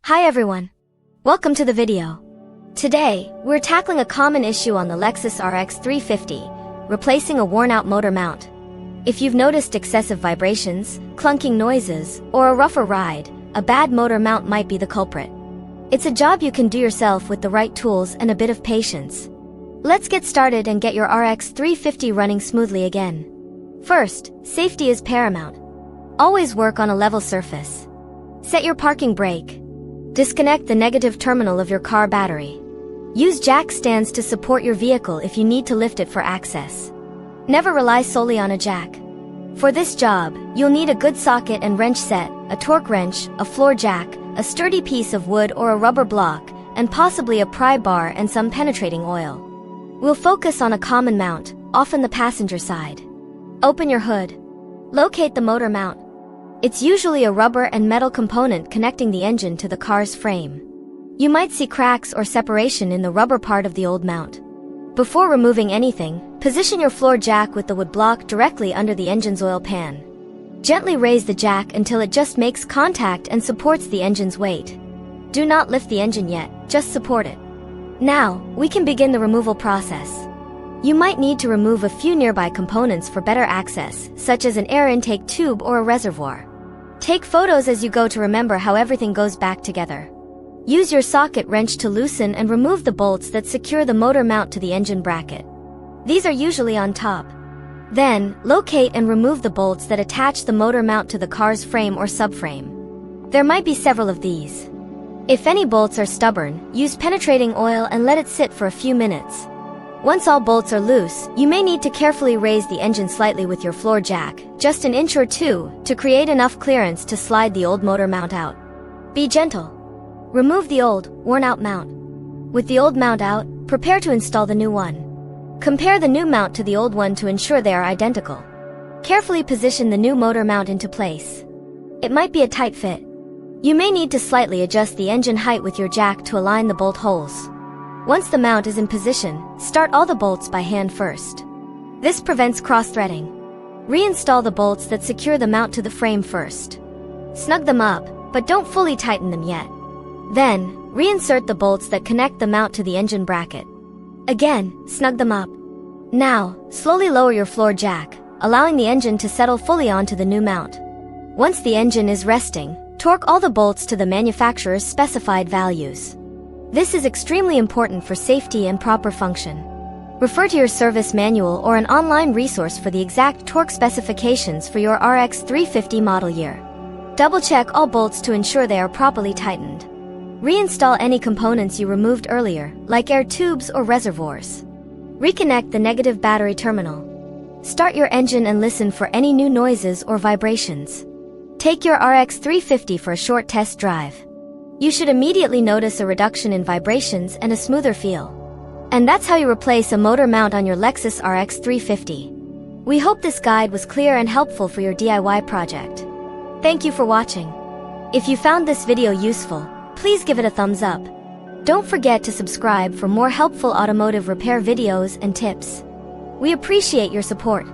Hi everyone. Welcome to the video. Today, we're tackling a common issue on the Lexus RX350, replacing a worn-out motor mount. If you've noticed excessive vibrations, clunking noises, or a rougher ride, a bad motor mount might be the culprit. It's a job you can do yourself with the right tools and a bit of patience. Let's get started and get your RX350 running smoothly again. First, safety is paramount. Always work on a level surface. Set your parking brake. Disconnect the negative terminal of your car battery. Use jack stands to support your vehicle if you need to lift it for access. Never rely solely on a jack. For this job, you'll need a good socket and wrench set, a torque wrench, a floor jack, a sturdy piece of wood or a rubber block, and possibly a pry bar and some penetrating oil. We'll focus on a common mount, often the passenger side. Open your hood. Locate the motor mount. It's usually a rubber and metal component connecting the engine to the car's frame. You might see cracks or separation in the rubber part of the old mount. Before removing anything, position your floor jack with the wood block directly under the engine's oil pan. Gently raise the jack until it just makes contact and supports the engine's weight. Do not lift the engine yet, just support it. Now, we can begin the removal process. You might need to remove a few nearby components for better access, such as an air intake tube or a reservoir. Take photos as you go to remember how everything goes back together. Use your socket wrench to loosen and remove the bolts that secure the motor mount to the engine bracket. These are usually on top. Then, locate and remove the bolts that attach the motor mount to the car's frame or subframe. There might be several of these. If any bolts are stubborn, use penetrating oil and let it sit for a few minutes. Once all bolts are loose, you may need to carefully raise the engine slightly with your floor jack, just an inch or two, to create enough clearance to slide the old motor mount out. Be gentle. Remove the old, worn-out mount. With the old mount out, prepare to install the new one. Compare the new mount to the old one to ensure they are identical. Carefully position the new motor mount into place. It might be a tight fit. You may need to slightly adjust the engine height with your jack to align the bolt holes. Once the mount is in position, start all the bolts by hand first. This prevents cross-threading. Reinstall the bolts that secure the mount to the frame first. Snug them up, but don't fully tighten them yet. Then, reinsert the bolts that connect the mount to the engine bracket. Again, snug them up. Now, slowly lower your floor jack, allowing the engine to settle fully onto the new mount. Once the engine is resting, torque all the bolts to the manufacturer's specified values. This is extremely important for safety and proper function. Refer to your service manual or an online resource for the exact torque specifications for your RX350 model year. Double-check all bolts to ensure they are properly tightened. Reinstall any components you removed earlier, like air tubes or reservoirs. Reconnect the negative battery terminal. Start your engine and listen for any new noises or vibrations. Take your RX350 for a short test drive. You should immediately notice a reduction in vibrations and a smoother feel. And that's how you replace a motor mount on your Lexus RX350. We hope this guide was clear and helpful for your DIY project. Thank you for watching. If you found this video useful, please give it a thumbs up. Don't forget to subscribe for more helpful automotive repair videos and tips. We appreciate your support.